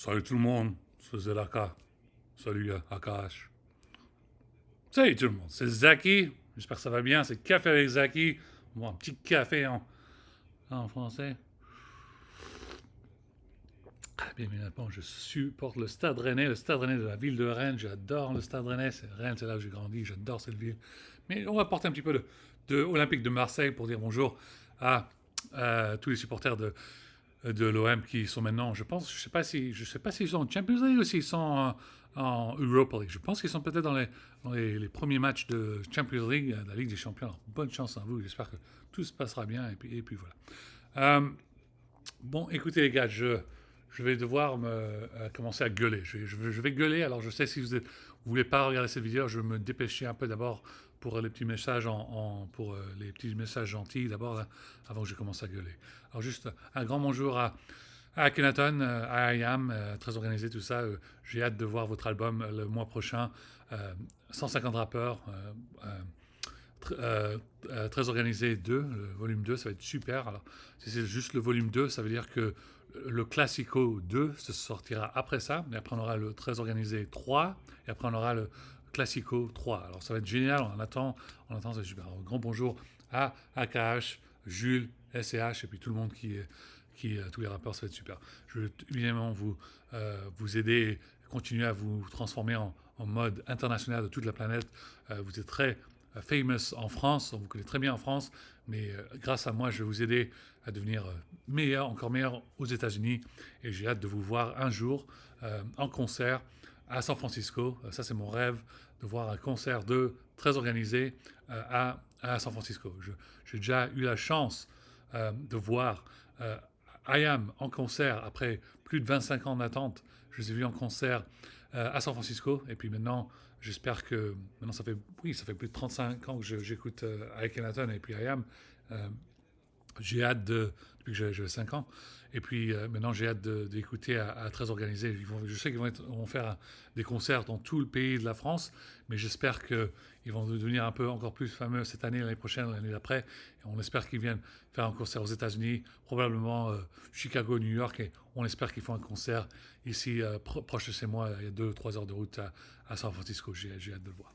Salut tout le monde, c'est Zelaka. Salut Akash. Salut tout le monde, c'est Zaki. J'espère que ça va bien. C'est Café avec Zaki. Bon, un petit café en français. Ah, bien évidemment, je supporte le Stade Rennais, de la ville de Rennes. J'adore le Stade Rennais. Rennes, c'est là où j'ai grandi. J'adore cette ville. Mais on va porter un petit peu de Olympique de Marseille pour dire bonjour à tous les supporters de l'OM qui sont maintenant, je pense, je sais pas s'ils sont en Champions League ou s'ils sont en Europa League. Je pense qu'ils sont peut-être dans les premiers matchs de Champions League, la Ligue des Champions. Alors, bonne chance à vous. J'espère que tout se passera bien et puis voilà. Bon, écoutez les gars, je vais devoir commencer à gueuler. Je vais gueuler. Alors, je sais si vous voulez pas regarder cette vidéo, je vais me dépêcher un peu d'abord pour les petits messages pour les petits messages gentils d'abord là, avant que je commence à gueuler. Alors juste un grand bonjour à Akhenaton, à IAM, très organisé tout ça. J'ai hâte de voir votre album le mois prochain. Euh, 150 rappeurs, très organisé 2, le volume 2, ça va être super. Alors, si c'est juste le volume 2, ça veut dire que le Classico 2 se sortira après ça, et après on aura le très organisé 3, et après on aura le Classico 3. Alors ça va être génial, on attend, c'est super. Alors, grand bonjour à AKH, Jules, SCH, et puis tout le monde tous les rappeurs, ça va être super. Je vais évidemment vous aider, continuer à vous transformer en mode international de toute la planète. Vous êtes très famous en France, on vous connaît très bien en France, mais grâce à moi, je vais vous aider à devenir meilleur, encore meilleur aux États-Unis. Et j'ai hâte de vous voir un jour en concert à San Francisco. Ça, c'est mon rêve, de voir un concert très organisé à San Francisco. J'ai déjà eu la chance de voir I Am en concert après plus de 25 ans d'attente. Je les ai vus en concert à San Francisco. Et puis maintenant, j'espère que maintenant ça fait plus de 35 ans que j'écoute Akhenaton et puis I Am. Euh, j'ai hâte depuis que j'ai 5 ans. Et puis maintenant, j'ai hâte d'écouter à très organisé. Je sais qu'ils vont faire des concerts dans tout le pays de la France, mais j'espère qu'ils vont devenir un peu encore plus fameux cette année, l'année prochaine, l'année d'après. Et on espère qu'ils viennent faire un concert aux États-Unis, probablement Chicago, New York, et on espère qu'ils font un concert ici, proche de chez moi, il y a 2-3 heures de route à San Francisco. J'ai hâte de le voir.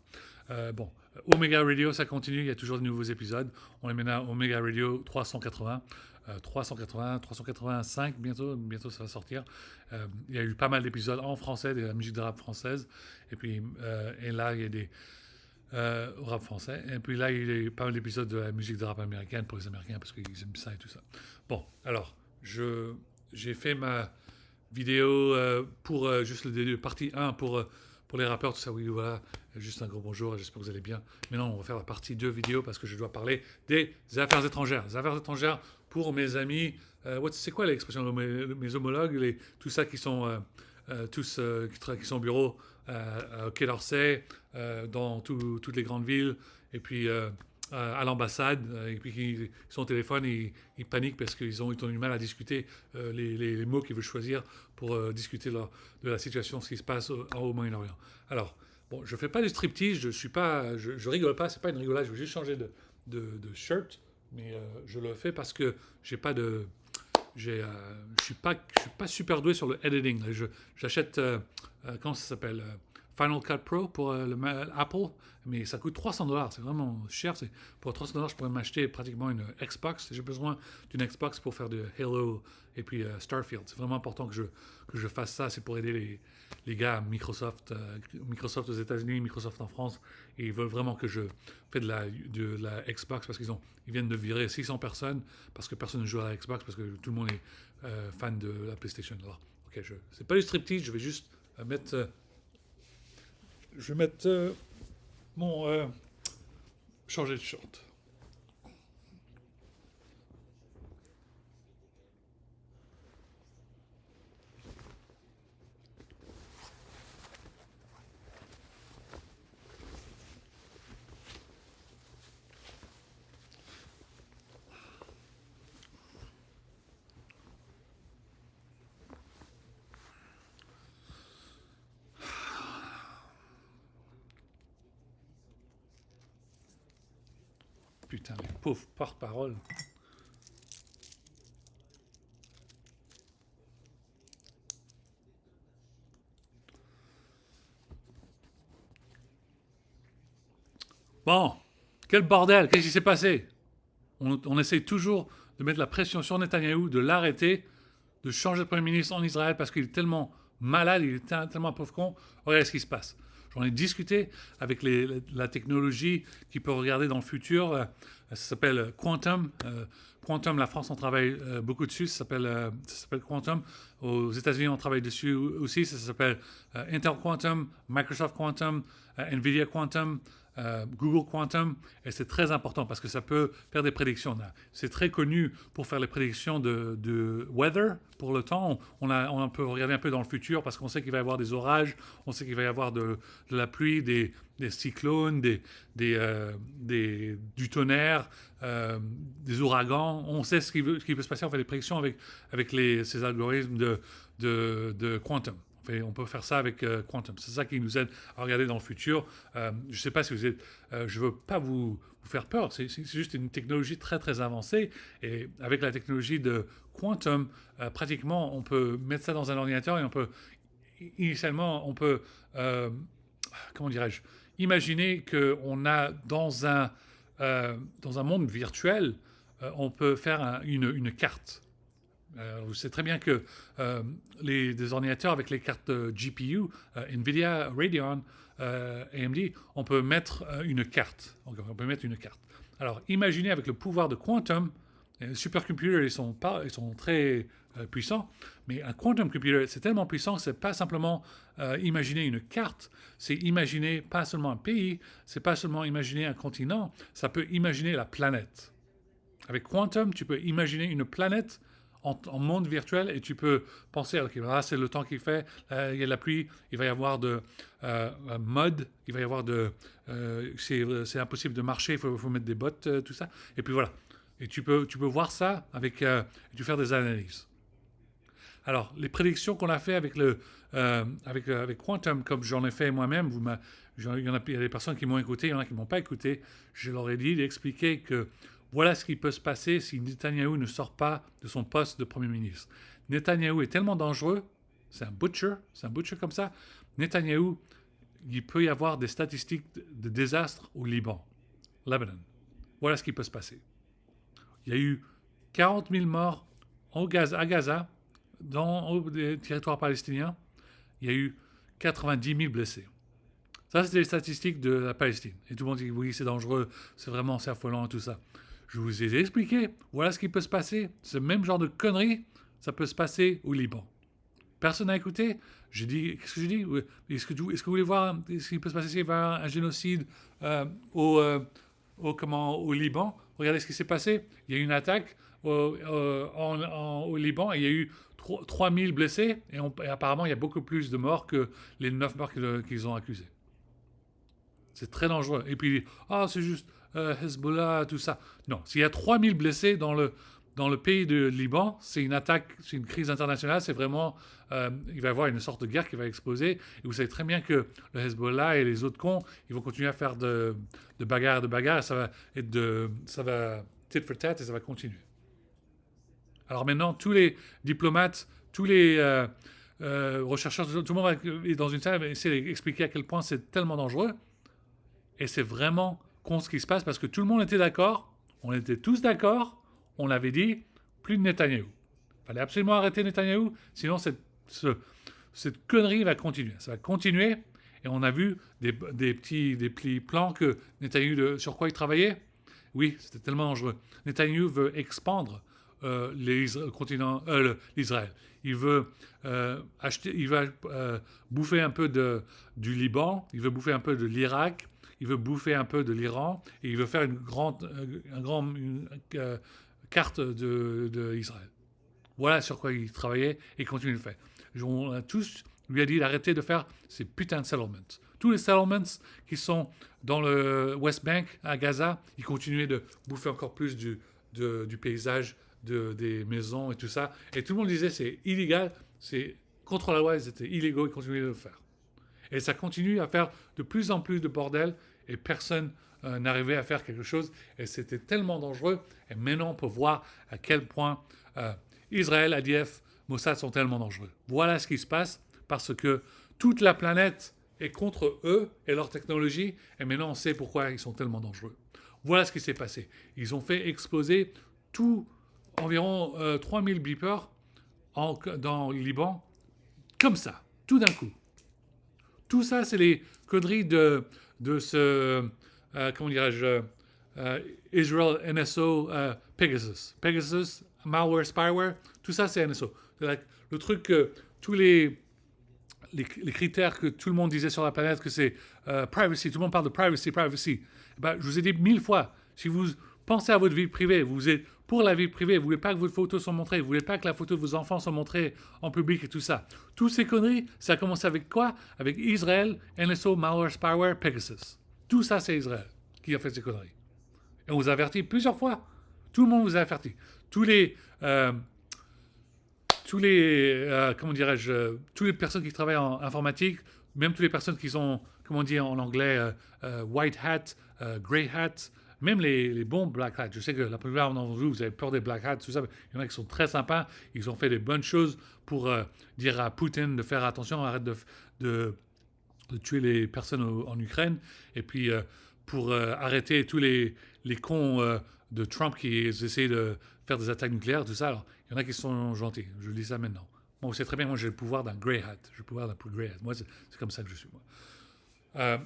Bon, Omega Radio, ça continue, il y a toujours de nouveaux épisodes. On est maintenant à Omega Radio 380. 380, 385, bientôt ça va sortir. Il y a eu pas mal d'épisodes en français, de la musique de rap française. Et puis, et là, il y a des rap français. Et puis là, il y a pas mal d'épisodes de la musique de rap américaine pour les Américains parce qu'ils aiment ça et tout ça. Bon, alors, j'ai fait ma vidéo pour juste le partie 1 pour les rappeurs, tout ça. Oui, voilà, juste un gros bonjour, j'espère que vous allez bien. Maintenant, on va faire la partie 2 vidéo parce que je dois parler des affaires étrangères. Les affaires étrangères pour mes amis. C'est quoi l'expression mes homologues, tous ça qui sont tous qui sont au bureau au Quai d'Orsay, dans toutes les grandes villes, et puis à l'ambassade, et puis qui sont au téléphone, ils paniquent parce qu'ils ont du mal à discuter les mots qu'ils veulent choisir pour discuter de la situation, ce qui se passe au Moyen-Orient. Alors, bon, je fais pas du striptease, je rigole pas, c'est pas une rigolade, je veux juste changer de shirt, mais je le fais parce que j'ai pas de, je suis pas super doué sur le editing. J'achète, comment ça s'appelle, Final Cut Pro pour Apple, mais ça coûte 300 $. C'est vraiment cher. Pour 300 $, je pourrais m'acheter pratiquement une Xbox. J'ai besoin d'une Xbox pour faire de Halo et puis Starfield. C'est vraiment important que je fasse ça. C'est pour aider les gars à Microsoft aux États-Unis, Microsoft en France. Et ils veulent vraiment que je fais de la Xbox parce ils viennent de virer 600 personnes parce que personne ne joue à la Xbox parce que tout le monde est fan de la PlayStation. Alors, ok, c'est pas du striptease. Je vais juste mettre je vais mettre mon changer de short. Putain, les pauvres porte-parole. Bon, quel bordel, qu'est-ce qui s'est passé? On essaye toujours de mettre la pression sur Netanyahou, de l'arrêter, de changer de Premier ministre en Israël parce qu'il est tellement malade, il est tellement un pauvre con. Regardez ce qui se passe. J'en ai discuté avec la technologie qui peut regarder dans le futur. Ça s'appelle Quantum. Quantum, la France, on travaille beaucoup dessus. Ça s'appelle Quantum. Aux États-Unis, on travaille dessus aussi. Ça s'appelle Intel Quantum, Microsoft Quantum, Nvidia Quantum. Google Quantum, et c'est très important parce que ça peut faire des prédictions. C'est très connu pour faire les prédictions de weather pour le temps. On peut regarder un peu dans le futur parce qu'on sait qu'il va y avoir des orages, on sait qu'il va y avoir de la pluie, des cyclones, du tonnerre, des ouragans. On sait ce qui peut se passer. On fait des prédictions avec ces algorithmes de quantum. On peut faire ça avec Quantum. C'est ça qui nous aide à regarder dans le futur. Je ne sais pas si vous êtes... je ne veux pas vous faire peur. C'est juste une technologie très, très avancée. Et avec la technologie de Quantum, pratiquement, on peut mettre ça dans un ordinateur et on peut... Initialement, on peut... comment dirais-je? Imaginer qu'on a dans un monde virtuel, on peut faire une carte. Vous savez très bien que des ordinateurs avec les cartes GPU, Nvidia, Radeon, AMD, on peut mettre une carte. Alors, imaginez avec le pouvoir de Quantum, les supercomputers, ils sont très puissants, mais un quantum computer, c'est tellement puissant que c'est pas simplement imaginer une carte, c'est imaginer pas seulement un pays, c'est pas seulement imaginer un continent, ça peut imaginer la planète. Avec Quantum, tu peux imaginer une planète en monde virtuel et tu peux penser, ok, là c'est le temps qu'il fait, il y a de la pluie, il va y avoir de mud, il va y avoir c'est impossible de marcher, il faut mettre des bottes, tout ça. Et puis voilà. Et tu peux voir ça et tu faire des analyses. Alors, les prédictions qu'on a fait avec Quantum, comme j'en ai fait moi-même, il y a des personnes qui m'ont écouté, il y en a qui ne m'ont pas écouté. Je leur ai dit d'expliquer que voilà ce qui peut se passer si Netanyahou ne sort pas de son poste de Premier ministre. Netanyahou est tellement dangereux, c'est un butcher comme ça. Netanyahou, il peut y avoir des statistiques de désastre au Liban, Lebanon. Voilà ce qui peut se passer. Il y a eu 40 000 morts à Gaza, au territoire palestinien. Il y a eu 90 000 blessés. Ça, c'est les statistiques de la Palestine. Et tout le monde dit oui, c'est dangereux, c'est affolant et tout ça. Je vous ai expliqué, voilà ce qui peut se passer. Ce même genre de conneries, ça peut se passer au Liban. Personne n'a écouté. J'ai dit, qu'est-ce que j'ai dit? Est-ce que vous voulez voir ce qui peut se passer s'il y a un génocide au Liban? Regardez ce qui s'est passé. Il y a eu une attaque au Liban et il y a eu 3000 blessés et apparemment il y a beaucoup plus de morts que les 9 morts qu'ils ont accusés. C'est très dangereux. Et puis, c'est juste Hezbollah, tout ça. Non, s'il y a 3000 blessés dans le pays de Liban, c'est une attaque, c'est une crise internationale, c'est vraiment... il va y avoir une sorte de guerre qui va exploser. Et vous savez très bien que le Hezbollah et les autres cons, ils vont continuer à faire de bagarre, et ça va tit for tat, et ça va continuer. Alors maintenant, tous les diplomates, tous les rechercheurs, tout le monde est dans une salle et essayer d'expliquer à quel point c'est tellement dangereux. Et c'est vraiment con ce qui se passe parce que tout le monde était d'accord, on était tous d'accord, on avait dit plus de Netanyahou. Il fallait absolument arrêter Netanyahou, sinon cette connerie va continuer. Ça va continuer et on a vu des petits plans que Netanyahou, sur quoi il travaillait. Oui, c'était tellement dangereux. Netanyahou veut expandre l'Israël. Il veut bouffer un peu du Liban, il veut bouffer un peu de l'Irak, il veut bouffer un peu de l'Iran et il veut faire une grande carte d'Israël. Voilà sur quoi il travaillait et il continue de le faire. On a tous lui a dit d'arrêter de faire ces putains de settlements. Tous les settlements qui sont dans le West Bank, à Gaza, ils continuaient de bouffer encore plus du paysage, des maisons et tout ça. Et tout le monde disait c'est illégal, c'est contre la loi, c'était illégaux, ils continuaient de le faire. Et ça continue à faire de plus en plus de bordel et personne n'arrivait à faire quelque chose. Et c'était tellement dangereux. Et maintenant, on peut voir à quel point Israël, IDF, Mossad sont tellement dangereux. Voilà ce qui se passe parce que toute la planète et contre eux et leur technologie. Et maintenant, on sait pourquoi ils sont tellement dangereux. Voilà ce qui s'est passé. Ils ont fait exploser environ 3000 beepers dans le Liban, comme ça, tout d'un coup. Tout ça, c'est les conneries de ce, comment dirais-je, Israel NSO Pegasus. Pegasus, malware, spyware, tout ça, c'est NSO. Le truc que tous les critères que tout le monde disait sur la planète, que c'est privacy, tout le monde parle de privacy, privacy. Ben, je vous ai dit 1000 fois, si vous pensez à votre vie privée, vous êtes pour la vie privée, vous ne voulez pas que vos photos soient montrées, vous ne voulez pas que la photo de vos enfants soit montrée en public et tout ça. Toutes ces conneries, ça a commencé avec quoi? Avec Israël, NSO, malware, spyware, Pegasus. Tout ça, c'est Israël qui a fait ces conneries. Et on vous a averti plusieurs fois. Tout le monde vous a averti. Tous les comment dirais-je, toutes les personnes qui travaillent en informatique, même toutes les personnes qui sont, comment on dit en anglais, white hat, grey hat, même les bons black hats. Je sais que la plupart d'entre vous, vous avez peur des black hats, tout ça. Il y en a qui sont très sympas. Ils ont fait des bonnes choses pour dire à Poutine de faire attention, arrête de tuer les personnes en Ukraine. Et puis pour arrêter tous les cons de Trump qui essaient de faire des attaques nucléaires, tout ça. Alors, il y en a qui sont gentils. Je dis ça maintenant. Moi, vous savez très bien, moi, j'ai le pouvoir d'un grey hat. J'ai le pouvoir d'un grey hat. Moi, c'est comme ça que je suis, moi.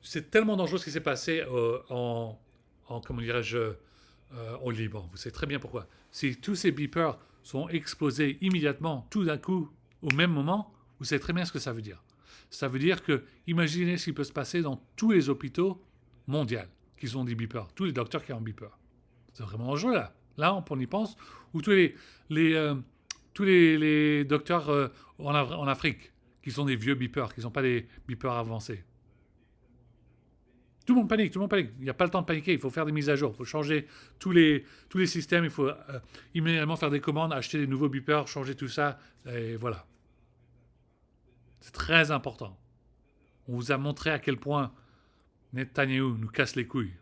C'est tellement dangereux ce qui s'est passé comment dirais-je, au Liban. Vous savez très bien pourquoi. Si tous ces beepers sont explosés immédiatement, tout d'un coup, au même moment, vous savez très bien ce que ça veut dire. Ça veut dire que, imaginez ce qui peut se passer dans tous les hôpitaux mondiaux qui ont des beepers, tous les docteurs qui ont un beeper. C'est vraiment dangereux, là. Là, on y pense. Ou tous les docteurs en Afrique qui sont des vieux beepers, qui ne sont pas des beepers avancés. Tout le monde panique, tout le monde panique. Il n'y a pas le temps de paniquer, il faut faire des mises à jour, il faut changer tous les systèmes, il faut immédiatement faire des commandes, acheter des nouveaux beepers, changer tout ça, et voilà. C'est très important. On vous a montré à quel point Netanyahou nous casse les couilles.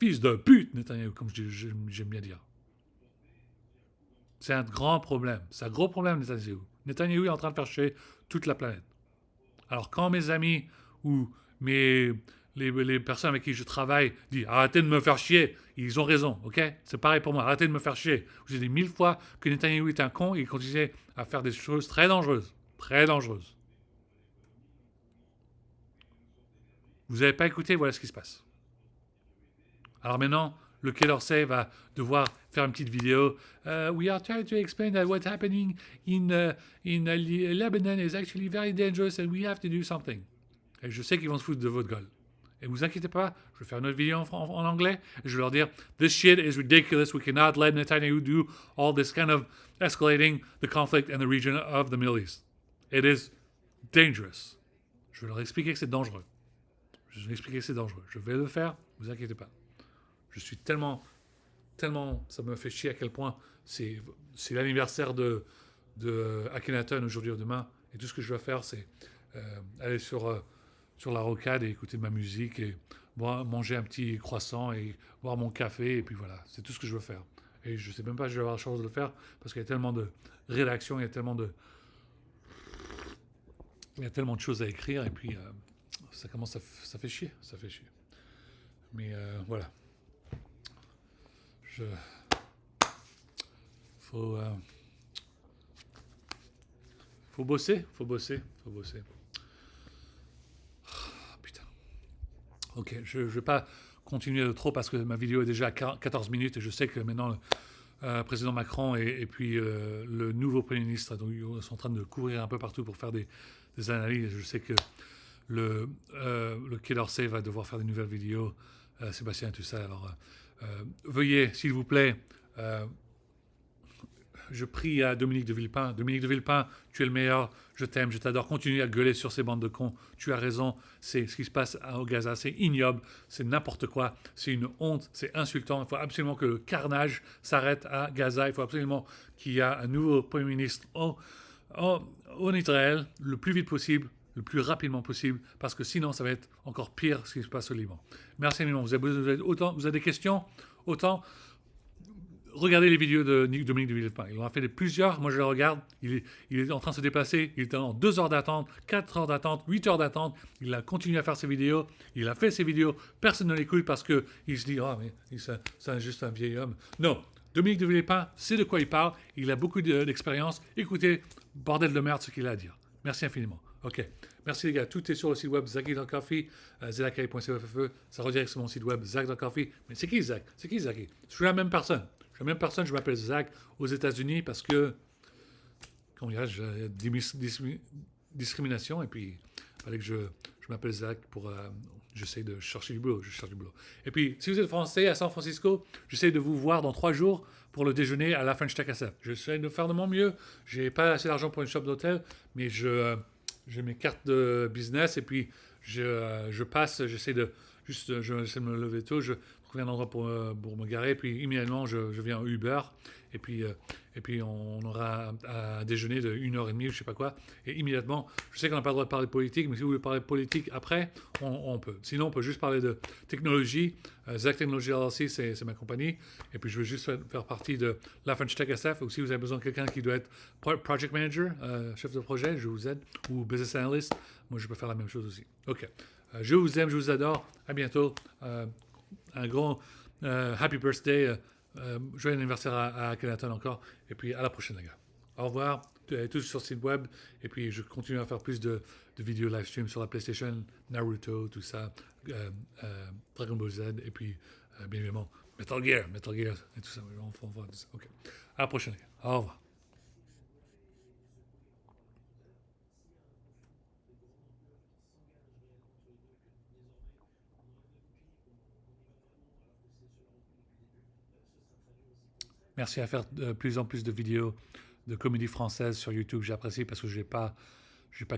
Fils de pute, Netanyahou, comme j'aime bien dire. C'est un grand problème. C'est un gros problème, Netanyahou. Netanyahou est en train de faire chier toute la planète. Alors quand mes amis ou les personnes avec qui je travaille disent arrêtez de me faire chier, ils ont raison, ok? C'est pareil pour moi, arrêtez de me faire chier. Je vous ai dit 1000 fois que Netanyahou est un con et il continuait à faire des choses très dangereuses. Très dangereuses. Vous n'avez pas écouté, voilà ce qui se passe. Alors maintenant, le Quai d'Orsay va devoir faire une petite vidéo. We are trying to explain that what's happening in Lebanon is actually very dangerous and we have to do something. Et je sais qu'ils vont se foutre de votre gueule. Et vous inquiétez pas, je vais faire une autre vidéo en anglais et je vais leur dire This shit is ridiculous. We cannot let Netanyahu do all this kind of escalating the conflict in the region of the Middle East. It is dangerous. Je vais leur expliquer que c'est dangereux. Je vais leur expliquer que c'est dangereux. Je vais le faire, vous inquiétez pas. Je suis tellement, ça me fait chier à quel point c'est l'anniversaire de Akhenaton aujourd'hui ou demain. Et tout ce que je dois faire, c'est aller sur la rocade et écouter ma musique et manger un petit croissant et boire mon café. Et puis voilà, c'est tout ce que je veux faire. Et je ne sais même pas si je vais avoir la chance de le faire parce qu'il y a tellement de rédactions, il y a tellement de choses à écrire. Et puis ça fait chier. Ça fait chier. Mais voilà. Faut bosser. Putain. Ok, je ne vais pas continuer de trop parce que ma vidéo est déjà à 14 minutes et je sais que maintenant le président Macron et puis le nouveau Premier ministre donc, ils sont en train de courir un peu partout pour faire des analyses. Je sais que le Quai d'Orsay va devoir faire des nouvelles vidéos, Sébastien et tout ça. Alors, veuillez, s'il vous plaît, je prie à Dominique de Villepin. Dominique de Villepin, tu es le meilleur, je t'aime, je t'adore. Continue à gueuler sur ces bandes de cons. Tu as raison, c'est ce qui se passe au Gaza, c'est ignoble, c'est n'importe quoi, c'est une honte, c'est insultant. Il faut absolument que le carnage s'arrête à Gaza. Il faut absolument qu'il y ait un nouveau Premier ministre en Israël le plus vite possible, le plus rapidement possible, parce que sinon ça va être encore pire ce qui se passe au Liban. Merci infiniment. Vous avez des questions? Autant regardez les vidéos de Dominique de Villepin. Il en a fait plusieurs. Moi, je les regarde. Il est en train de se déplacer. Il est en 2 heures d'attente, 4 heures d'attente, 8 heures d'attente. Il a continué à faire ses vidéos. Il a fait ses vidéos. Personne ne l'écoute parce qu'il se dit, oh, mais c'est juste un vieil homme. Non. Dominique de Villepin sait de quoi il parle. Il a beaucoup d'expérience. Écoutez, bordel de merde, ce qu'il a à dire. Merci infiniment. OK. Merci les gars. Tout est sur le site web Zaki.coffee, zelakari.cofe. Ça redirige sur mon site web Zach.coffee. Mais c'est qui Zach? C'est qui Zaki? Je suis la même personne. Je suis la même personne. Je m'appelle Zach aux États-Unis parce que, comment dirais-je, discrimination. Et puis, il fallait que je m'appelle Zach pour. J'essaie de chercher du boulot. Je cherche du boulot. Et puis, si vous êtes français à San Francisco, j'essaie de vous voir dans 3 jours pour le déjeuner à la French Tech SF. J'essaie de faire de mon mieux. J'ai pas assez d'argent pour une chambre d'hôtel, mais j'ai mes cartes de business et puis je passe, j'essaie de me lever tôt, je trouve un endroit pour me garer, puis immédiatement je viens en Uber et puis on aura un déjeuner de 1h30 ou je sais pas quoi, et immédiatement, je sais qu'on n'a pas le droit de parler de politique, mais si vous voulez parler de politique après, on peut. Sinon, on peut juste parler de technologie. Zach Technology LLC, c'est ma compagnie, et puis je veux juste faire partie de la French Tech SF, ou si vous avez besoin de quelqu'un qui doit être project manager, chef de projet, je vous aide, ou business analyst, moi je peux faire la même chose aussi. OK. Je vous aime, je vous adore. À bientôt. Un grand happy birthday. Joyeux anniversaire à Akhenaton encore. Et puis à la prochaine, les gars. Au revoir. Tous sur le site web. Et puis je continue à faire plus de vidéos live stream sur la PlayStation, Naruto, tout ça, Dragon Ball Z. Et puis, bien évidemment, Metal Gear et tout ça. On va tout ça. OK. À la prochaine, les gars. Au revoir. Merci à faire de plus en plus de vidéos de comédie française sur YouTube. J'apprécie parce que j'ai pas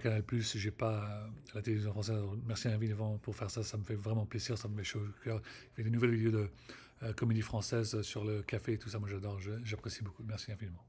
Canal+, j'ai pas la télévision française. Merci infiniment pour faire ça. Ça me fait vraiment plaisir. Ça me met chaud au cœur. Il y a des nouvelles vidéos de comédie française sur le café et tout ça. Moi, j'adore. J'apprécie beaucoup. Merci infiniment.